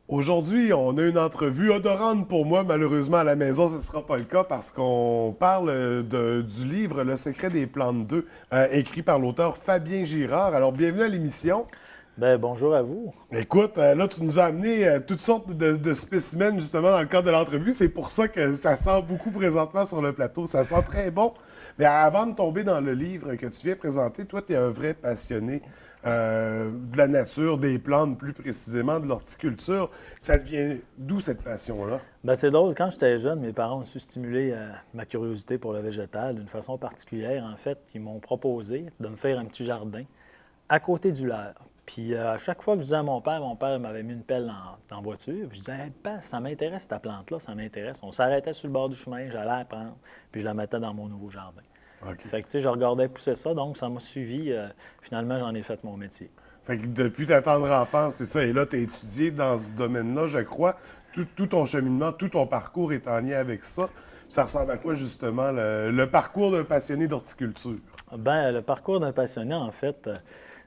Aujourd'hui, on a une entrevue odorante pour moi. Malheureusement, à la maison, ce ne sera pas le cas parce qu'on parle du livre Le secret des plantes 2, écrit par l'auteur Fabien Girard. Alors, bienvenue à l'émission. Ben, bonjour à vous. Écoute, là, tu nous as amené toutes sortes de spécimens, justement, dans le cadre de l'entrevue. C'est pour ça que ça sent beaucoup présentement sur le plateau. Ça sent très bon. Mais avant de tomber dans le livre que tu viens présenter, toi, tu es un vrai passionné de la nature, des plantes plus précisément, de l'horticulture. Ça devient d'où cette passion-là? Ben, c'est drôle, quand j'étais jeune, mes parents ont su stimuler ma curiosité pour le végétal d'une façon particulière. En fait, ils m'ont proposé de me faire un petit jardin à côté du leur. Puis à chaque fois que je disais à mon père m'avait mis une pelle dans la voiture. Puis je disais, hey, père, ça m'intéresse ta plante-là, ça m'intéresse. On s'arrêtait sur le bord du chemin, j'allais la prendre, puis je la mettais dans mon nouveau jardin. OK. Fait que, tu sais, je regardais pousser ça, donc ça m'a suivi. Finalement, j'en ai fait mon métier. Fait que depuis ta tendre enfance, c'est ça. Et là, tu as étudié dans ce domaine-là, je crois. Tout ton cheminement, tout ton parcours est en lien avec ça. Ça ressemble à quoi, justement, le parcours d'un passionné d'horticulture? Ben, le parcours d'un passionné, en fait,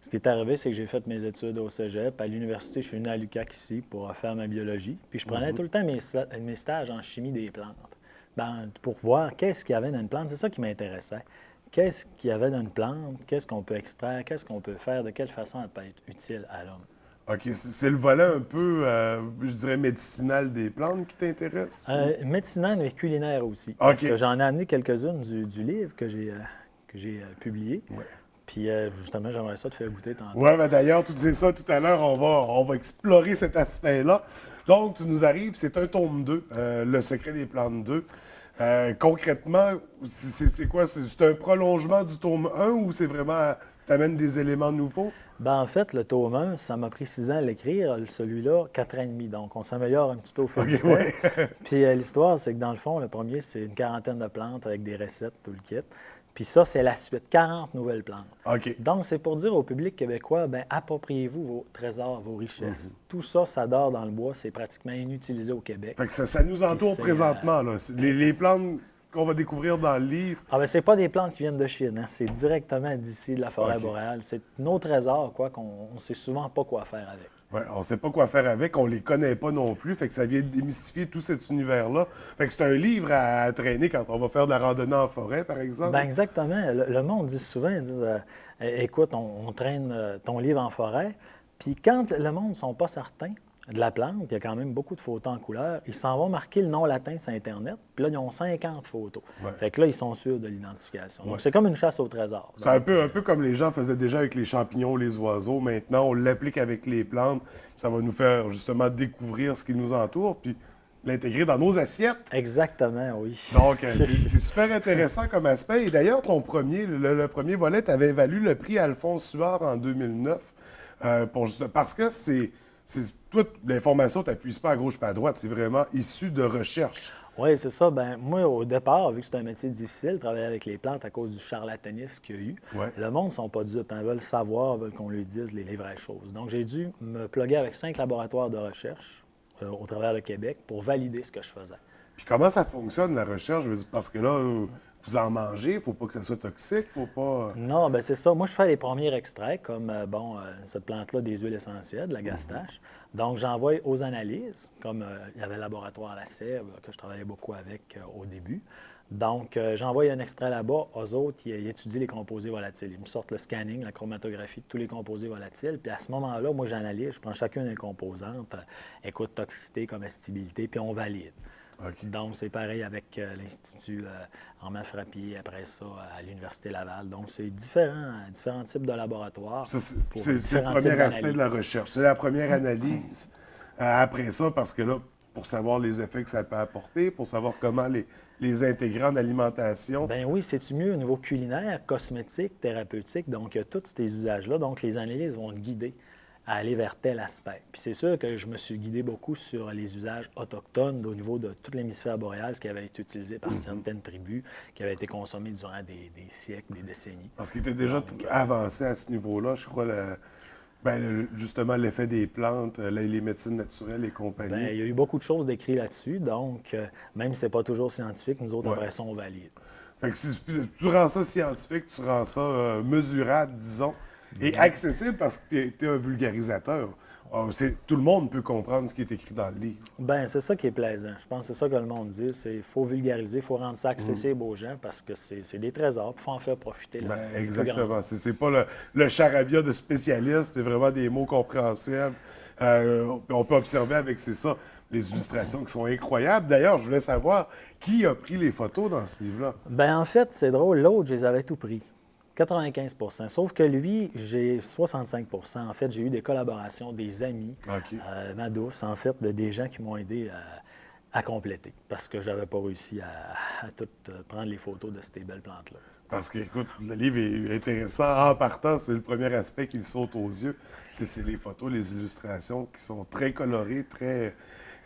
ce qui est arrivé, c'est que j'ai fait mes études au cégep. À l'université, je suis venu à l'UQAC ici pour faire ma biologie. Puis je prenais tout le temps mes stages en chimie des plantes. Ben, pour voir qu'est-ce qu'il y avait dans une plante, c'est ça qui m'intéressait. Qu'est-ce qu'il y avait dans une plante, qu'est-ce qu'on peut extraire, qu'est-ce qu'on peut faire, de quelle façon elle peut être utile à l'homme. OK, c'est le volet un peu, je dirais, médicinal des plantes qui t'intéresse? Médicinale mais culinaire aussi, parce que OK. j'en ai amené quelques-unes du livre que j'ai publié. Ouais. Puis justement, j'aimerais ça te faire goûter tantôt. Ouais, ben d'ailleurs, tu disais ça tout à l'heure, on va explorer cet aspect-là. Donc, tu nous arrives, c'est un tome 2, Le secret des plantes 2. Concrètement, c'est quoi? C'est un prolongement du tome 1 ou c'est vraiment, t'amènes des éléments nouveaux? Ben, en fait, le tome 1, ça m'a pris 6 ans à l'écrire. Celui-là, 4 ans et demi. Donc, on s'améliore un petit peu au fil OK, du temps. ouais. Puis, l'histoire, c'est que dans le fond, le premier, c'est une quarantaine de plantes avec des recettes, tout le kit. Puis ça, c'est la suite, 40 nouvelles plantes. OK. Donc, c'est pour dire au public québécois, ben appropriez-vous vos trésors, vos richesses. Tout ça, ça dort dans le bois, c'est pratiquement inutilisé au Québec. Fait que ça nous Puis entoure c'est... présentement, là. Les plantes qu'on va découvrir dans le livre. Ah ben c'est pas des plantes qui viennent de Chine, hein. C'est directement d'ici, de la forêt OK. boréale. C'est nos trésors, quoi, qu'on ne sait souvent pas quoi faire avec. Ouais, on sait pas quoi faire avec, on les connaît pas non plus, fait que ça vient démystifier tout cet univers-là. Fait que c'est un livre à traîner quand on va faire de la randonnée en forêt, par exemple. Ben exactement. Le monde dit souvent, ils disent, écoute, on traîne ton livre en forêt, puis quand le monde ne sont pas certains de la plante, il y a quand même beaucoup de photos en couleur, ils s'en vont marquer le nom latin sur Internet, puis là, ils ont 50 photos. Ouais. Fait que là, ils sont sûrs de l'identification. Ouais. Donc, c'est comme une chasse au trésor. C'est un peu comme les gens faisaient déjà avec les champignons, les oiseaux. Maintenant, on l'applique avec les plantes. Ça va nous faire justement découvrir ce qui nous entoure, puis l'intégrer dans nos assiettes. Exactement, oui. Donc, c'est super intéressant comme aspect. Et d'ailleurs, ton premier, le premier volet, tu avais valu le prix Alphonse Suard en 2009 parce que toute l'information, tu n'appuies pas à gauche pas à droite. C'est vraiment issu de recherche. Oui, c'est ça. Ben, moi, au départ, vu que c'est un métier difficile, travailler avec les plantes à cause du charlatanisme qu'il y a eu, Ouais. le monde ne sont pas dupes. Ils veulent savoir, veulent qu'on lui dise les vraies choses. Donc, j'ai dû me plugger avec 5 laboratoires de recherche au travers le Québec pour valider ce que je faisais. Puis comment ça fonctionne, la recherche? Je veux dire, parce que là, vous en mangez, il faut pas que ça soit toxique, faut pas. Non, ben c'est ça. Moi, je fais les premiers extraits, comme, cette plante-là, des huiles essentielles, de la gastache. Donc, j'envoie aux analyses, comme il y avait le laboratoire à la Sève, que je travaillais beaucoup avec au début. Donc, j'envoie un extrait là-bas. Eux autres, ils étudient les composés volatiles. Ils me sortent le scanning, la chromatographie de tous les composés volatiles. Puis à ce moment-là, moi, j'analyse, je prends chacune des composantes, écoute, toxicité, comestibilité, puis on valide. OK. Donc, c'est pareil avec l'Institut Armand Frappier, après ça, à l'Université Laval. Donc, c'est différents types de laboratoires Ça, c'est pour c'est le différents types premier aspect de la d'analyses. recherche. C'est la première analyse. Après ça, parce que là, pour savoir les effets que ça peut apporter, pour savoir comment les intégrer en alimentation. Ben oui, c'est-tu mieux au niveau culinaire, cosmétique, thérapeutique? Donc, il y a tous ces usages-là. Donc, les analyses vont te guider à aller vers tel aspect. Puis c'est sûr que je me suis guidé beaucoup sur les usages autochtones au niveau de tout l'hémisphère boréal, ce qui avait été utilisé par certaines tribus, qui avait été consommé durant des siècles, des décennies. Parce qu'il était déjà Donc, avancé à ce niveau-là, je crois, justement, l'effet des plantes, les médecines naturelles et ben, compagnie. il y a eu beaucoup de choses décrites là-dessus. Donc, même si ce n'est pas toujours scientifique, nous autres, Ouais. après ça, on valide. Fait que si tu rends ça scientifique, tu rends ça mesurable, disons, et accessible parce que tu es un vulgarisateur. Tout le monde peut comprendre ce qui est écrit dans le livre. Ben c'est ça qui est plaisant. Je pense que c'est ça que le monde dit. Il faut vulgariser, il faut rendre ça accessible aux gens parce que c'est des trésors. Il faut en faire profiter. Ben, Le plus grand exactement. nombre. C'est pas le charabia de spécialiste, c'est vraiment des mots compréhensibles. On peut observer avec, c'est ça, les illustrations qui sont incroyables. D'ailleurs, je voulais savoir qui a pris les photos dans ce livre-là. Ben en fait, c'est drôle. L'autre, je les avais tout pris. 95 sauf que lui, j'ai 65 en fait, j'ai eu des collaborations, des amis, OK. ma douce, en fait, des gens qui m'ont aidé à compléter parce que je n'avais pas réussi à tout prendre les photos de ces belles plantes-là. Parce que, écoute, le livre est intéressant. En partant, c'est le premier aspect qui saute aux yeux. C'est les photos, les illustrations qui sont très colorées,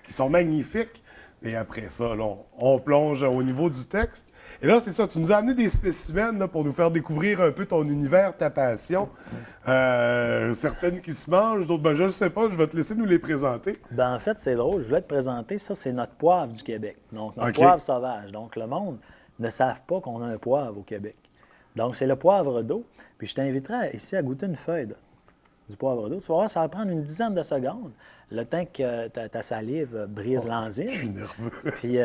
qui sont magnifiques. Et après ça, là, on plonge au niveau du texte. Et là, c'est ça, tu nous as amené des spécimens là, pour nous faire découvrir un peu ton univers, ta passion. Certaines qui se mangent, d'autres, ben, je ne sais pas, je vais te laisser nous les présenter. Ben, en fait, c'est drôle. Je voulais te présenter ça, c'est notre poivre du Québec. Donc, notre OK. poivre sauvage. Donc, le monde ne savent pas qu'on a un poivre au Québec. Donc, c'est le poivre d'eau. Puis, je t'inviterais ici à goûter une feuille du poivre d'eau. Tu vas voir, ça va prendre une dizaine de secondes, le temps que ta salive brise Je suis l'enzyme. nerveux. Puis,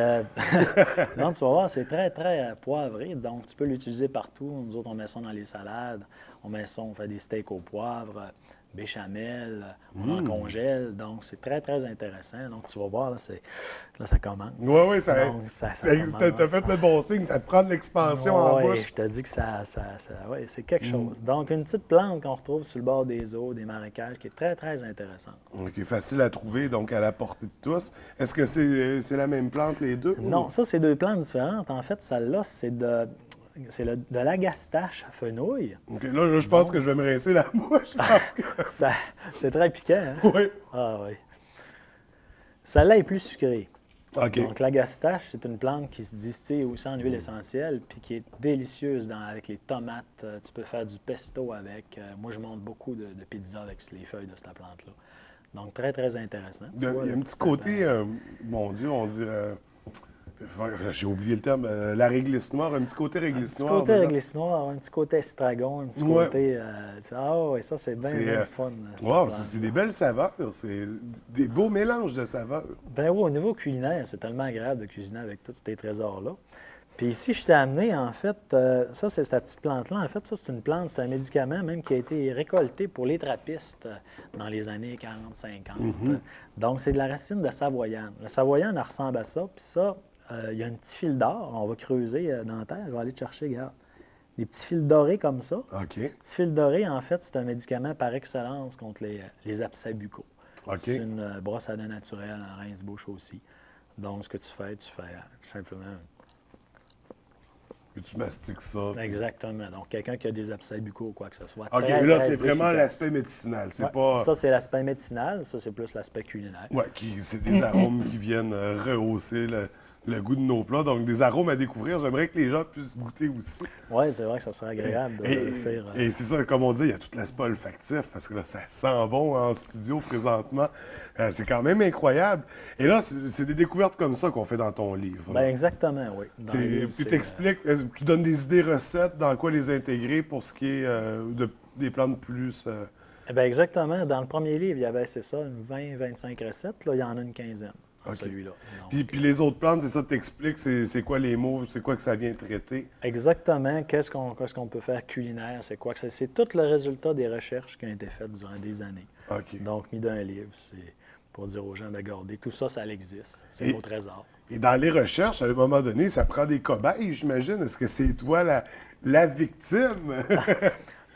non, tu vas voir, c'est très, très poivré. Donc, tu peux l'utiliser partout. Nous autres, on met ça dans les salades. On met ça, on fait des steaks au poivre, béchamel, on en congèle. Donc, c'est très, très intéressant. Donc, tu vas voir, là ça commence. Oui, oui, Donc, ça commence. t'as fait le bon signe, ça te prend de l'expansion en Oui, bouche. je te dis que ouais, c'est quelque chose. Donc, une petite plante qu'on retrouve sur le bord des eaux, des marécages, qui est très, très intéressante. OK, facile à trouver, donc à la portée de tous. Est-ce que c'est la même plante, les deux? Non, ça, c'est deux plantes différentes. En fait, celle-là, de l'agastache fenouil. OK, là, je pense que je vais me rincer la bouche parce que... C'est très piquant, hein? Oui. Ah oui. Celle-là est plus sucrée. OK. Donc, l'agastache, c'est une plante qui se distille aussi en huile essentielle puis qui est délicieuse avec les tomates. Tu peux faire du pesto avec. Moi, je monte beaucoup de pizza avec les feuilles de cette plante-là. Donc, très, très intéressant. Il y a un petit côté, mon Dieu, on dirait... j'ai oublié le terme, la réglisse noire, un petit côté Un réglisse petit noire. côté dedans. réglisse noire, un petit côté estragon, un petit Ouais. côté... oui, ça, c'est bien, C'est bien fun. Cette wow, plante. c'est des belles saveurs. C'est des beaux mélanges de saveurs. Ben oui, au niveau culinaire, c'est tellement agréable de cuisiner avec tous ces trésors-là. Puis ici, je t'ai amené, en fait, ça, c'est cette petite plante-là. En fait, ça, c'est une plante, c'est un médicament même qui a été récolté pour les trappistes dans les années 40-50. Donc, c'est de la racine de savoyane. La savoyane, elle ressemble à ça. Puis ça, il y a un petit fil d'or. On va creuser dans la terre. Je vais aller te chercher, regarde. Des petits fils dorés comme ça. OK. Petit fil doré, en fait, c'est un médicament par excellence contre les abcès buccaux. OK. C'est une brosse à dents naturelle en rince-bouche aussi. Donc, ce que tu fais simplement... Puis tu mastiques ça. Exactement. Donc, quelqu'un qui a des abcès buccaux ou quoi que ce soit. OK, Très, mais là, très c'est vraiment efficace. l'aspect médicinal. C'est Ouais. pas... Ça, c'est l'aspect médicinal. Ça, c'est plus l'aspect culinaire. Ouais, c'est des arômes qui viennent rehausser le goût de nos plats. Donc, des arômes à découvrir. J'aimerais que les gens puissent goûter aussi. Oui, c'est vrai que ça serait agréable de le faire. Et c'est ça, comme on dit, il y a tout l'aspect olfactif, parce que là, ça sent bon en studio présentement. C'est quand même incroyable. Et là, c'est des découvertes comme ça qu'on fait dans ton livre. là. Ben exactement, oui. Dans le livre, Tu c'est, t'expliques, tu donnes des idées recettes dans quoi les intégrer pour ce qui est des plantes plus... ben exactement. Dans le premier livre, il y avait, c'est ça, une 20-25 recettes. Là, il y en a une quinzaine dans OK. celui-là. Donc, Puis les autres plantes, c'est ça, t'expliques, c'est quoi les mots, c'est quoi que ça vient traiter. exactement. Qu'est-ce qu'on peut faire culinaire? C'est quoi? C'est tout le résultat des recherches qui ont été faites durant des années. OK. Donc, mis dans un livre, c'est pour dire aux gens de garder. Tout ça, ça existe. C'est Et- vos trésors. Et dans les recherches, à un moment donné, ça prend des cobayes, j'imagine. Est-ce que c'est toi la victime?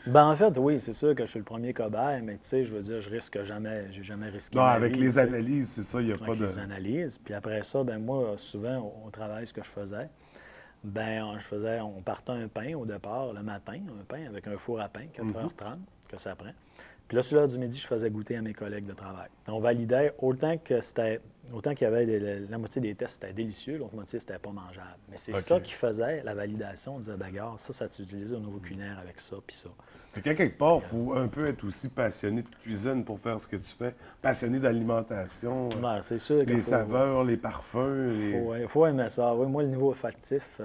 Ben en fait, oui, c'est sûr que je suis le premier cobaye, mais tu sais, je veux dire, je risque jamais, j'ai jamais risqué Non, ma avec vie, les tu sais, analyses, c'est ça, il n'y a pas avec de... les analyses. Puis après ça, ben moi, souvent, au travail, ce que je faisais, on partait un pain au départ, le matin, un pain avec un four à pain, 4h30, que ça prend. Puis là, sur l'heure du midi, je faisais goûter à mes collègues de travail. On validait autant qu'il y avait la moitié des tests, c'était délicieux, l'autre moitié, c'était pas mangeable. Mais c'est OK. ça qui faisait la validation. On disait, ben, regarde, ça s'utilisait au niveau culinaire avec ça, puis ça. Fait qu'à quelque part, il faut un peu être aussi passionné de cuisine pour faire ce que tu fais. Passionné d'alimentation, Ben, c'est sûr qu'il les saveurs, les parfums. faut aimer ça. Oui, moi, le niveau olfactif,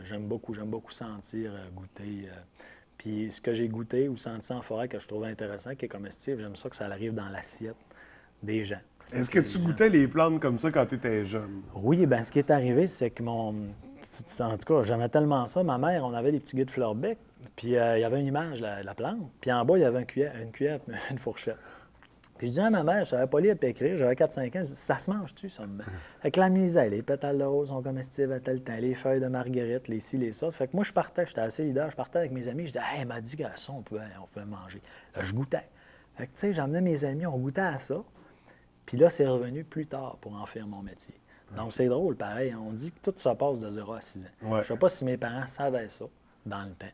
j'aime beaucoup sentir, goûter. Puis ce que j'ai goûté ou senti en forêt que je trouvais intéressant, qui est comestible, j'aime ça que ça arrive dans l'assiette. des gens. Est-ce que tu goûtais les plantes comme ça quand tu étais jeune? Oui, bien, ce qui est arrivé, c'est que en tout cas, j'aimais tellement ça. Ma mère, on avait des petits guides de Fleur-Bec, puis il y avait une image, la plante, puis en bas, il y avait une cuillère, une fourchette. Puis je disais à ma mère, je savais pas lire et écrire, j'avais 4-5 ans, je dis, ça se mange-tu, ça? Fait que la misère, les pétales de rose sont comestibles à tel temps, les feuilles de marguerite, les ci, les ça. Fait que moi, je partais, j'étais assez leader, je partais avec mes amis, je disais, hey, elle m'a dit que ça, on pouvait manger. Là, je goûtais. Fait que, tu sais, j'emmenais mes amis, on goûtait à ça. Puis là, c'est revenu plus tard pour en faire mon métier. Donc, c'est drôle, pareil. On dit que tout ça passe de 0 à 6 ans. Ouais. Je ne sais pas si mes parents savaient ça dans le temps.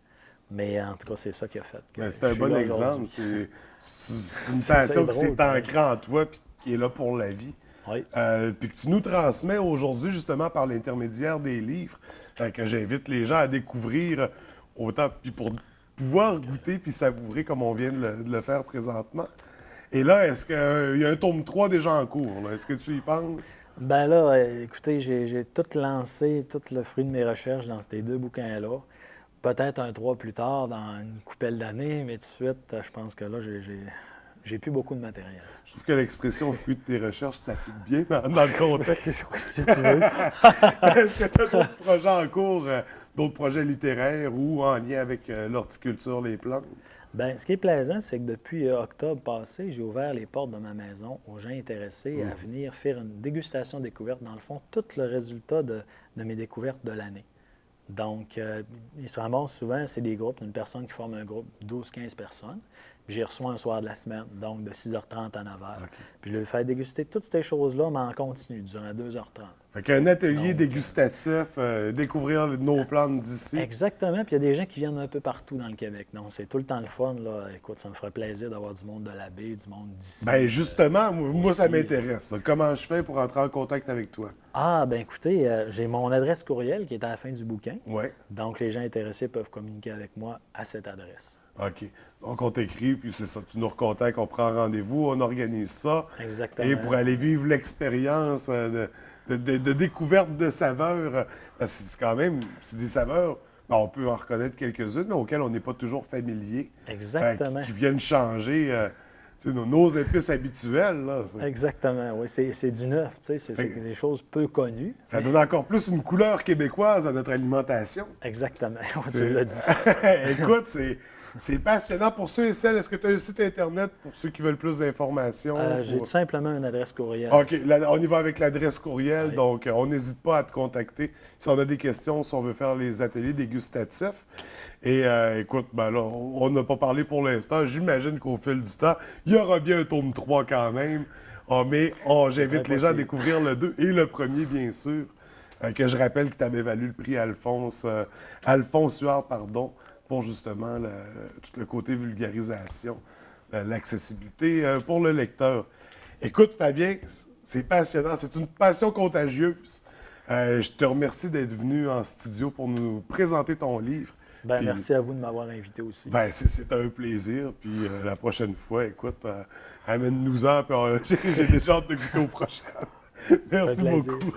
Mais en tout cas, c'est ça qui a fait. C'est un bon exemple. C'est une passion qui s'est ancrée en toi et qui est là pour la vie. Oui. Puis que tu nous transmets aujourd'hui, justement, par l'intermédiaire des livres, que j'invite les gens à découvrir autant, puis pour pouvoir goûter puis savourer comme on vient de le faire présentement. Et là, est-ce qu'il y a un tome 3 déjà en cours? Est-ce que tu y penses? Ben là, écoutez, j'ai tout lancé, tout le fruit de mes recherches dans ces 2 bouquins-là. Peut-être un 3 plus tard, dans une coupelle d'années, mais tout de suite, je pense que là, j'ai plus beaucoup de matériel. Je trouve que l'expression fruit de tes recherches s'applique bien dans le contexte. Si tu veux. Est-ce que tu as d'autres projets en cours, d'autres projets littéraires ou en lien avec l'horticulture, les plantes? Bien, ce qui est plaisant, c'est que depuis octobre passé, j'ai ouvert les portes de ma maison aux gens intéressés à venir faire une dégustation découverte. Dans le fond, tout le résultat de mes découvertes de l'année. Donc, ils se ramassent souvent, c'est des groupes, une personne qui forme un groupe, 12-15 personnes. Puis j'y reçois un soir de la semaine, donc de 6h30 à 9h. Okay. Puis je leur fais déguster toutes ces choses-là, mais en continu, durant 2h30. Fait qu'un atelier dégustatif, découvrir nos plantes d'ici. Exactement. Puis il y a des gens qui viennent un peu partout dans le Québec. Donc, c'est tout le temps le fun, là. Écoute, ça me ferait plaisir d'avoir du monde de la baie, du monde d'ici. Bien, justement, moi, ça m'intéresse. Comment je fais pour entrer en contact avec toi? Ah, bien, écoutez, j'ai mon adresse courriel qui est à la fin du bouquin. Oui. Donc, les gens intéressés peuvent communiquer avec moi à cette adresse. OK. Donc, on t'écrit, puis c'est ça. Tu nous recontactes, on prend rendez-vous, on organise ça. Exactement. Et pour aller vivre l'expérience de découverte de saveurs, parce que c'est quand même, c'est des saveurs, ben, on peut en reconnaître quelques-unes, mais auxquelles on n'est pas toujours familier. Exactement. Qui viennent changer nos épices habituelles. Là, exactement, oui. C'est du neuf, tu sais. C'est des choses peu connues. Ça donne encore plus une couleur québécoise à notre alimentation. Exactement, tu l'as dit. Écoute, c'est passionnant. Pour ceux et celles, est-ce que tu as un site Internet pour ceux qui veulent plus d'informations? J'ai tout simplement une adresse courriel. OK, on y va avec l'adresse courriel. Oui. Donc, on n'hésite pas à te contacter si on a des questions, si on veut faire les ateliers dégustatifs. Et écoute, ben là, on n'a pas parlé pour l'instant. J'imagine qu'au fil du temps, il y aura bien un tome 3 quand même. Mais j'invite les gens à découvrir le 2 et le premier, bien sûr. Que je rappelle que tu avais valu le prix Alphonse Huard, pour justement tout le côté vulgarisation, l'accessibilité pour le lecteur. Écoute, Fabien, c'est passionnant. C'est une passion contagieuse. Je te remercie d'être venu en studio pour nous présenter ton livre. Ben, merci à vous de m'avoir invité aussi. Ben, c'est un plaisir. Puis la prochaine fois, écoute, amène-nous-en. J'ai déjà hâte de goûter au prochain. Merci beaucoup.